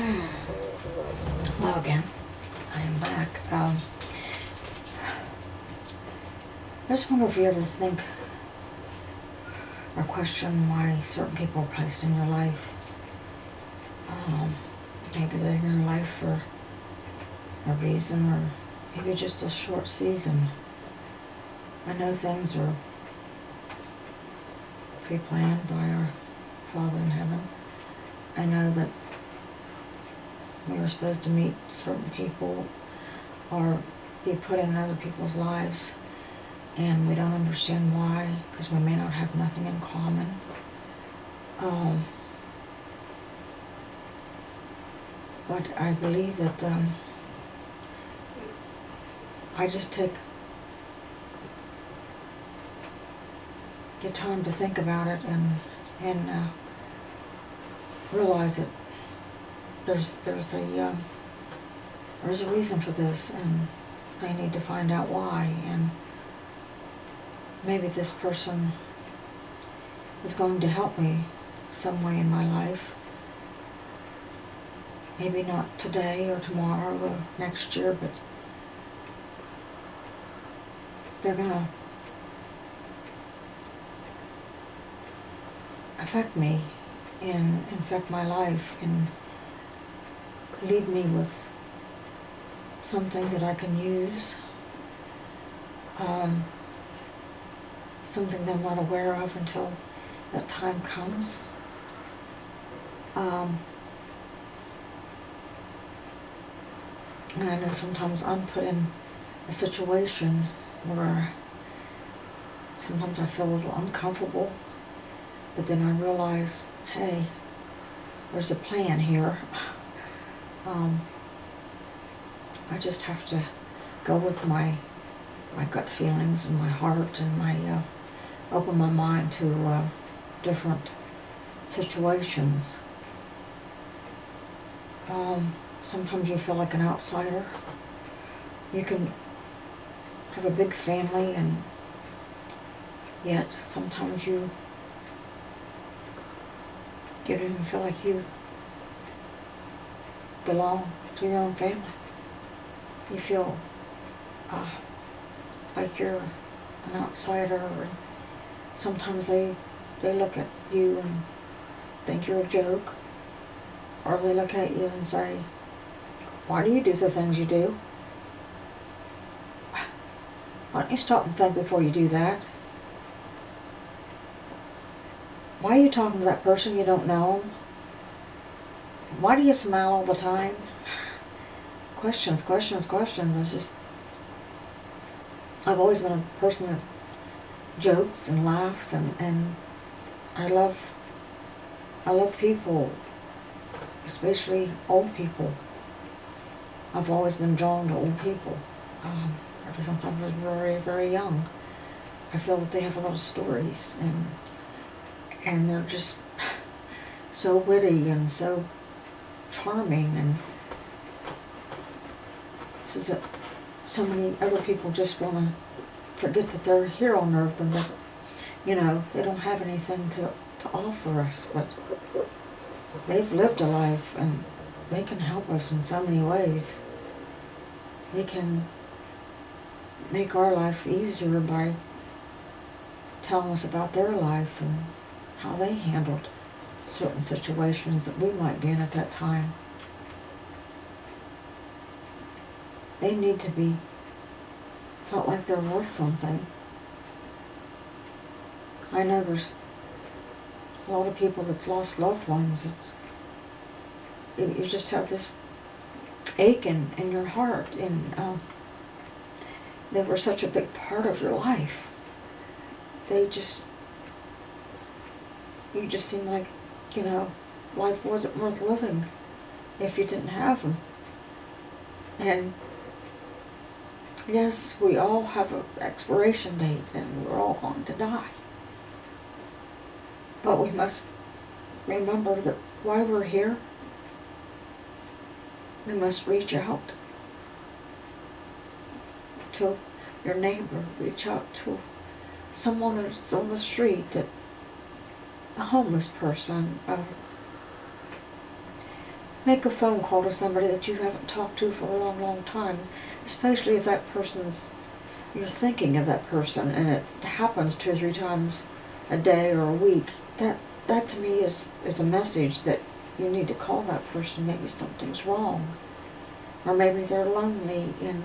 Hello again. I am back. I just wonder if you ever think or question why certain people are placed in your life. Maybe they're in your life for a reason, or maybe just a short season. I know things are pre-planned by our Father in heaven. I know that we were supposed to meet certain people or be put in other people's lives, and we don't understand why, because we may not have nothing in common. But I believe that I just take the time to think about it and realize that there's a reason for this, and I need to find out why. And maybe this person is going to help me some way in my life. Maybe not today or tomorrow or next year, but they're gonna affect me and infect my life and leave me with something that I can use, something that I'm not aware of until that time comes. And I know sometimes I'm put in a situation where sometimes I feel a little uncomfortable, but then I realize, hey, there's a plan here. I just have to go with my gut feelings and my heart, and open my mind to different situations. Sometimes you feel like an outsider. You can have a big family, and yet sometimes you don't even feel like you belong to your own family. You feel like you're an outsider, and sometimes they look at you and think you're a joke, or they look at you and say, why do you do the things you do? Why don't you stop and think before you do that? Why are you talking to that person you don't know? Why do you smile all the time? Questions, questions, questions. It's just, I've always been a person that jokes and laughs, and I love people, especially old people. I've always been drawn to old people, ever since I was very, very young. I feel that they have a lot of stories, and they're just so witty and so charming, and so many other people just want to forget that they're here on earth, and that, they don't have anything to offer us, but they've lived a life, and they can help us in so many ways. They can make our life easier by telling us about their life and how they handled certain situations that we might be in at that time. They need to be felt like they're worth something. I know there's a lot of people that's lost loved ones. You just have this ache in your heart, and they were such a big part of your life. You just seem like, life wasn't worth living if you didn't have them. And yes, we all have an expiration date, and we're all going to die. But we must remember that while we're here, we must reach out to your neighbor, reach out to someone that's on the street, a homeless person, make a phone call to somebody that you haven't talked to for a long, long time, especially if that person's, you're thinking of that person and it happens 2 or 3 times a day or a week. That to me is a message that you need to call that person. Maybe something's wrong. Or maybe they're lonely and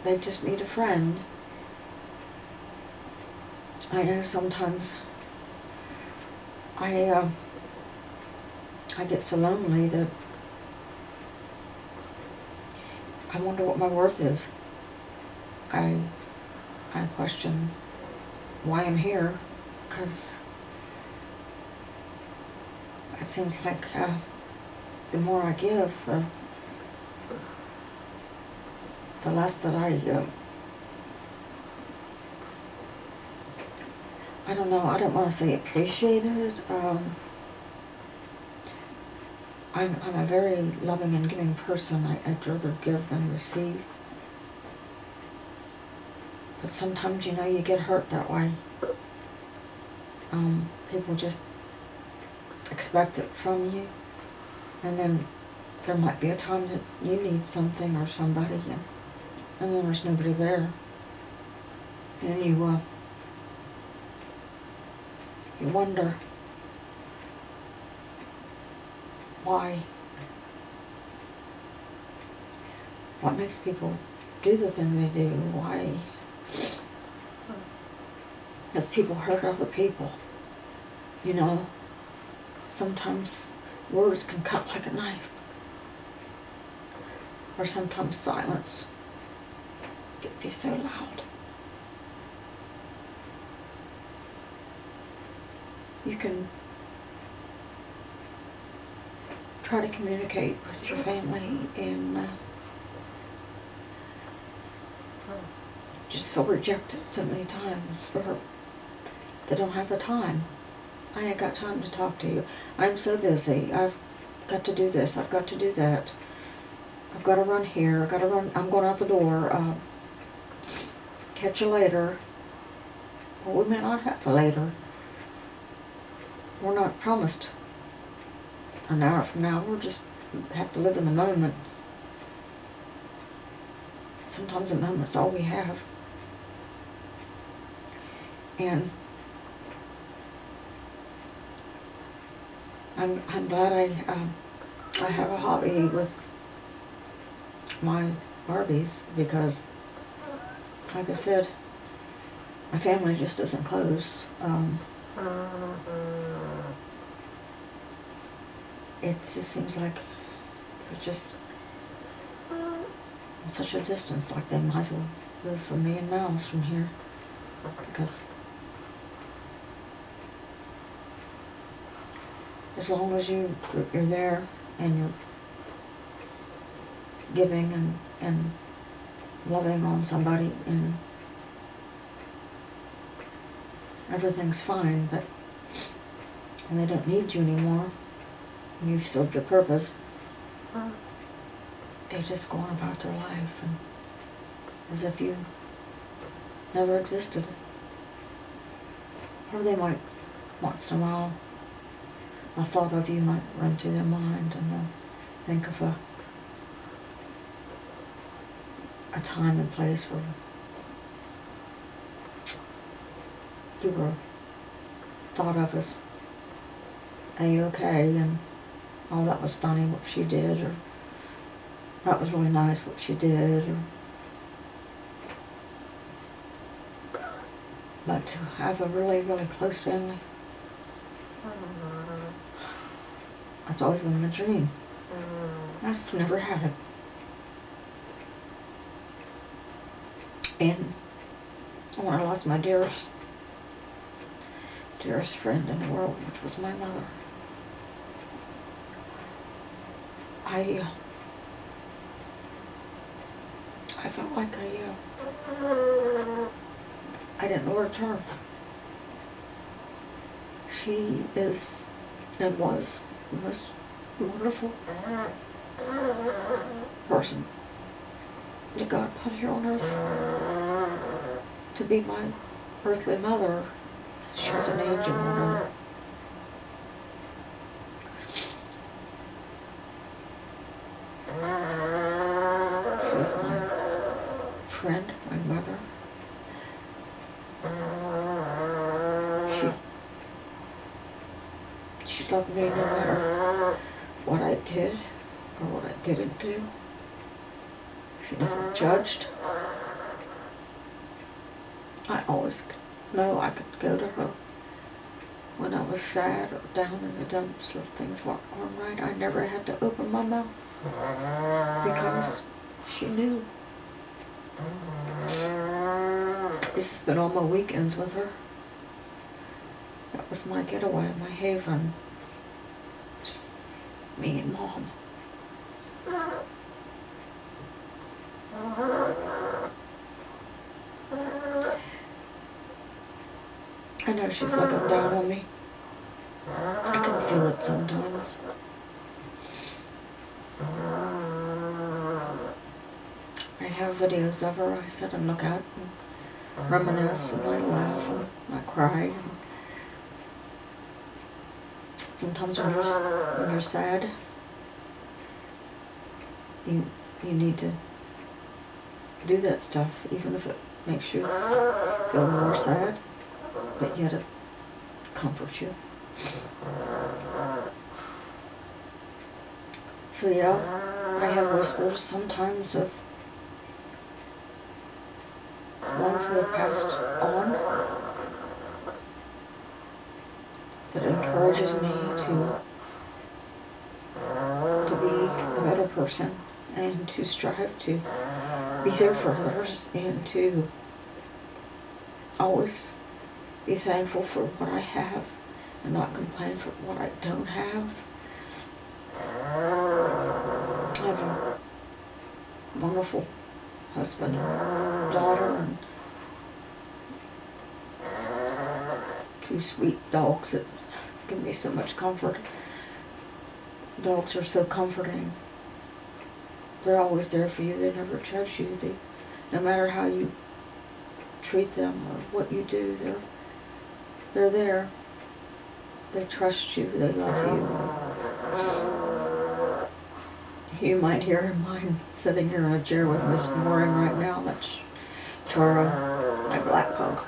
they just need a friend. I know sometimes I get so lonely that I wonder what my worth is. I question why I'm here, because it seems like the more I give, the less that I don't know, I don't want to say appreciated. I'm a very loving and giving person. I'd rather give than receive. But sometimes, you get hurt that way. People just expect it from you. And then there might be a time that you need something or somebody, and then there's nobody there. And you wonder why. What makes people do the thing they do? Why? Because people hurt other people. Sometimes words can cut like a knife. Or sometimes silence can be so loud. You can try to communicate with your family and just feel rejected so many times for they don't have the time. I ain't got time to talk to you. I'm so busy. I've got to do this. I've got to do that. I've got to run here. I've got to run. I'm going out the door. Catch you later. Well, we may not have a later. We're not promised an hour from now. We'll just have to live in the moment. Sometimes the moment's all we have. And I'm glad I have a hobby with my Barbies, because, like I said, my family just isn't close. It just seems like they're just in such a distance, like they might as well live a million miles from here, because as long as you're there and you're giving and loving on somebody, and everything's fine, but when they don't need you anymore, and you've served your purpose, they just go on about their life and as if you never existed. Or they might, once in a while, a thought of you might run through their mind, and they'll think of a time and place where you were thought of as, are you okay? And, oh, that was funny what she did, or that was really nice what she did, or but to have a really, really close family, that's always been my dream. I've never had it. And when I lost my dearest friend in the world, which was my mother, I felt like I didn't know where to turn. She is and was the most wonderful person that God put here on earth to be my earthly mother. She was an angel on earth. was my friend, my mother. She loved me no matter what I did or what I didn't do. She never judged. I always know I could go to her when I was sad or down in the dumps or if things weren't going right. I never had to open my mouth because she knew. I used to spend all my weekends with her. That was my getaway, my haven. Just me and Mom. I know she's looking down on me. I can feel it sometimes. I have videos of her. I sit and look at and reminisce and I laugh and I cry. And sometimes when you're sad, you need to do that stuff, even if it makes you feel more sad, but yet it comforts you. So yeah, I have whispers sometimes of ones who have passed on that encourages me to be a better person and to strive to be there for others and to always be thankful for what I have and not complain for what I don't have. I have a wonderful husband and daughter and 2 sweet dogs that give me so much comfort. Dogs are so comforting. They're always there for you. They never judge you. No matter how you treat them or what you do, they're there. They trust you. They love you. You might hear mine sitting here in a chair with me snoring right now. That's Chara, my black pug.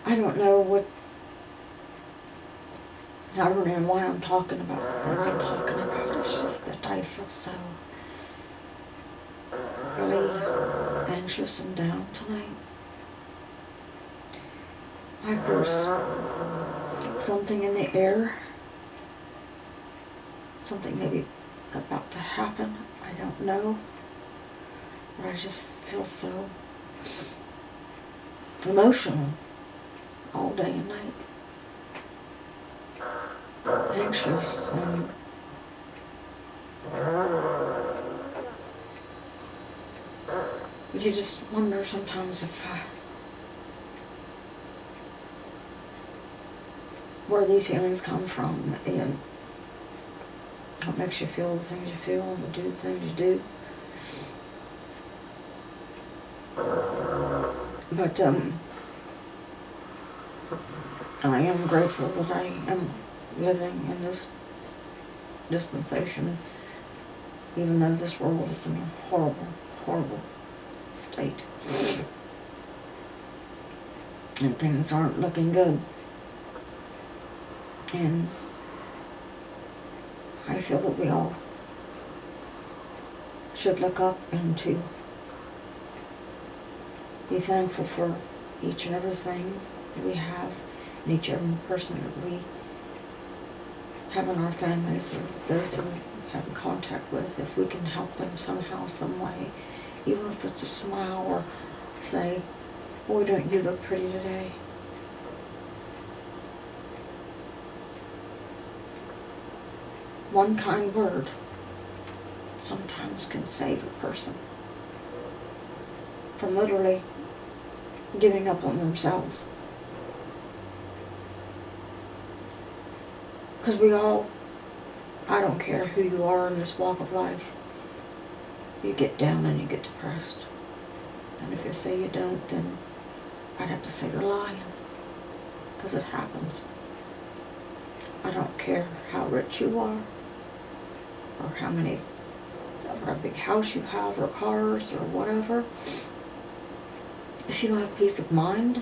I don't know I don't know why I'm talking about the things I'm talking about. It's just that I feel so really anxious and down tonight. Like there's something in the air. Something maybe about to happen. I don't know. But I just feel so emotional all day and night. Anxious and you just wonder sometimes if where these feelings come from and what makes you feel the things you feel and do the things you do. But I am grateful that I am living in this dispensation, even though this world is in a horrible, horrible state. And things aren't looking good. And I feel that we all should look up and to be thankful for each and everything that we have, and each and every person that we have in our families or those who we have in contact with. If we can help them somehow, some way, even if it's a smile or say, boy, don't you look pretty today. One kind word sometimes can save a person from literally giving up on themselves. Because we all, I don't care who you are in this walk of life, you get down and you get depressed. And if you say you don't, then I'd have to say you're lying. Because it happens. I don't care how rich you are, or or a big house you have, or cars, or whatever. If you don't have peace of mind,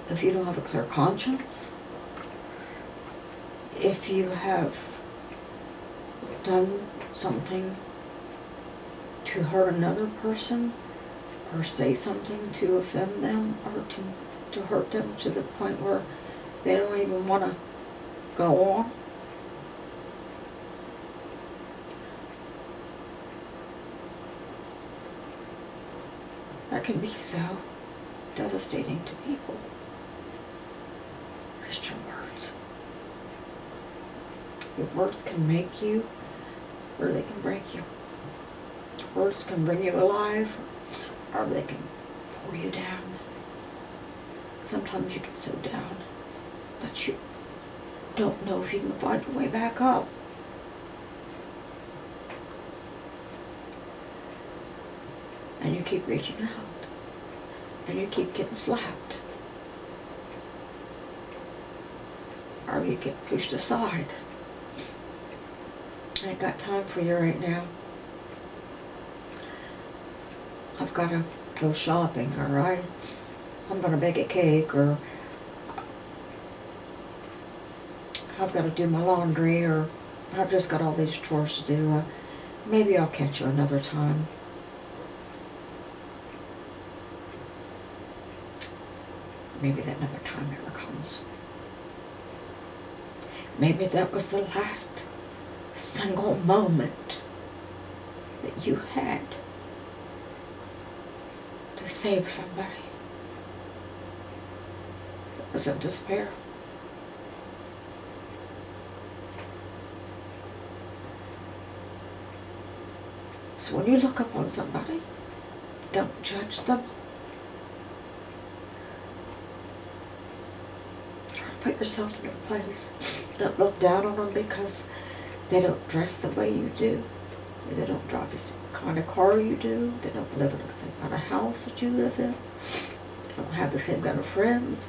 if you don't have a clear conscience, if you have done something to hurt another person, or say something to offend them, or to hurt them to the point where they don't even want to go on, that can be so devastating to people. Just your words. Your words can make you, or they can break you. Words can bring you alive, or they can pull you down. Sometimes you get so down that you don't know if you can find your way back up. And you keep reaching out, and you keep getting slapped, or you get pushed aside. I ain't got time for you right now. I've got to go shopping, or I'm going to bake a cake, or I've got to do my laundry, or I've just got all these chores to do. Maybe I'll catch you another time. Maybe that another time never comes. Maybe that was the last single moment that you had to save somebody that was in despair. So when you look up on somebody, don't judge them. Try to put yourself in their place. Don't look down on them because they don't dress the way you do. They don't drive the same kind of car you do. They don't live in the same kind of house that you live in. They don't have the same kind of friends.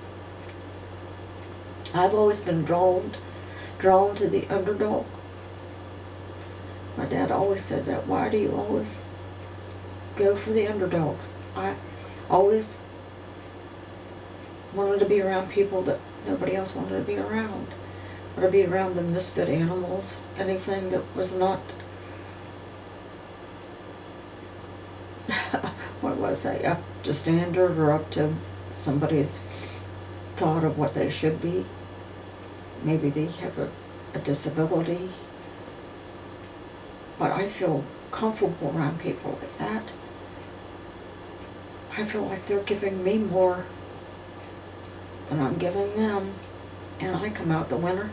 I've always been drawn to the underdog. My dad always said that. Why do you always go for the underdogs? I always wanted to be around people that nobody else wanted to be around. Or to be around the misfit animals. Anything that was not, what was I, up to standard or up to somebody's thought of what they should be. Maybe they have a disability. But I feel comfortable around people like that. I feel like they're giving me more than I'm giving them. And I come out the winner.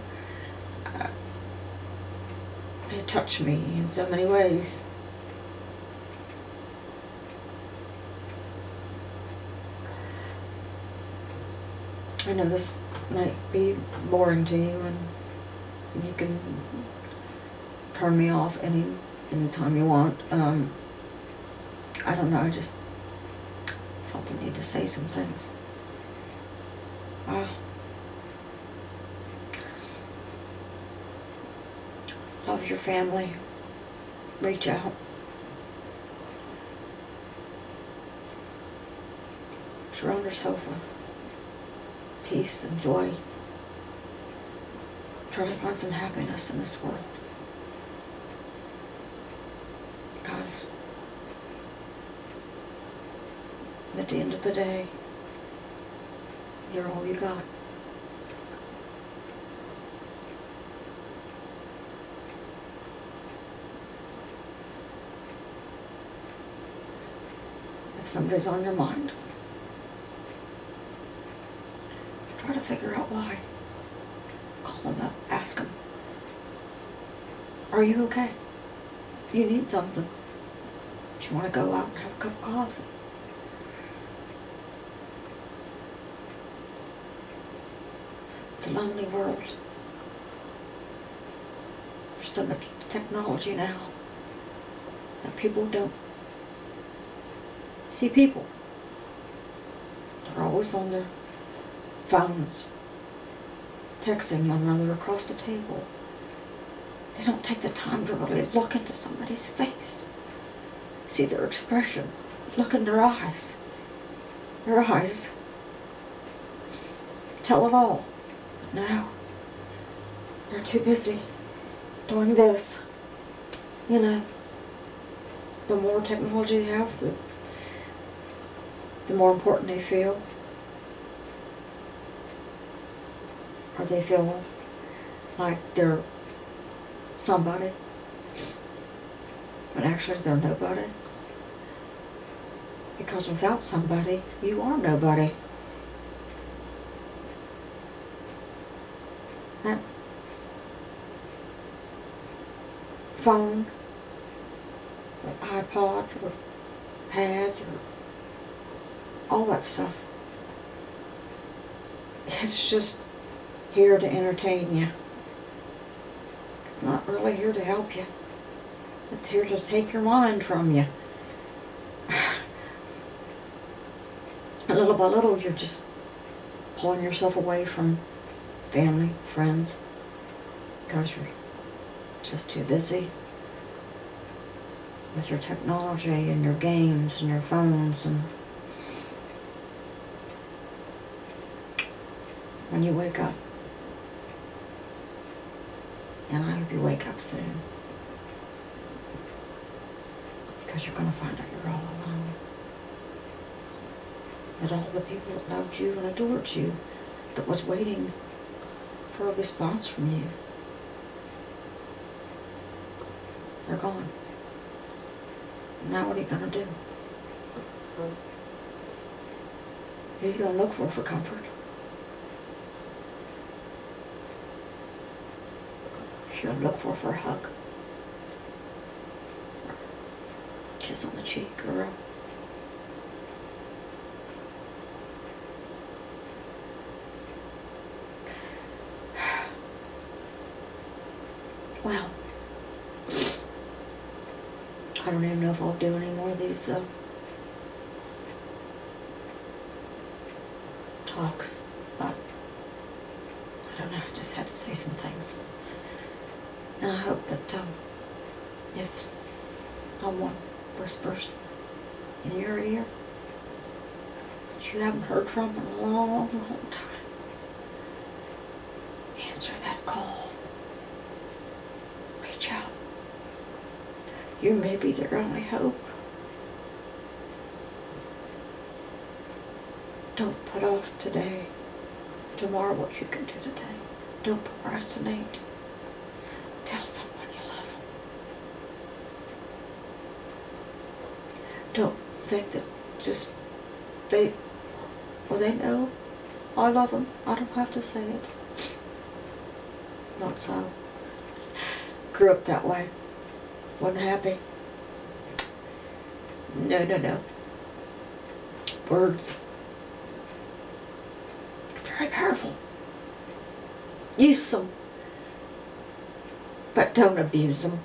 They touch me in so many ways. I know this might be boring to you, and you can turn me off anytime you want. I don't know, I just felt the need to say some things. Love your family. Reach out. Surround yourself with peace and joy. Try to find some happiness in this world. Because at the end of the day, you're all you got. If somebody's on your mind, try to figure out why. Call them up, ask them, are you okay? You need something. Do you want to go out and have a cup of coffee? It's a lonely world. There's so much technology now that people don't see people. They're always on their phones, texting one another across the table. They don't take the time to really look into somebody's face, see their expression, look in their eyes. Their eyes tell it all. But now, they're too busy doing this. You know, the more technology they have, the more important they feel. Or they feel like they're somebody, but actually they're nobody. Because without somebody, you are nobody. That phone, or iPod, or pad, or all that stuff, it's just here to entertain you. It's not really here to help you. It's here to take your mind from you. And little by little, you're just pulling yourself away from family, friends, because you're just too busy with your technology and your games and your phones. And when you wake up, and I hope you wake up soon, because you're going to find out you're all alone. That all the people that loved you and adored you, that was waiting for a response from you, they're gone. Now what are you going to do? Who are you going to look for comfort? You're going to look for a hug? Kiss on the cheek, girl. Well, I don't even know if I'll do any more of these talks, but I don't know, I just had to say some things. And I hope that if someone whispers in your ear that you haven't heard from in a long, long time, answer that call. Reach out. You may be their only hope. Don't put off today, tomorrow what you can do today. Don't procrastinate. Tell someone you love them. Don't think that just they know I love them. I don't have to say it. Not so. Grew up that way. Wasn't happy. No. Words. Very powerful. Use them. But don't abuse them.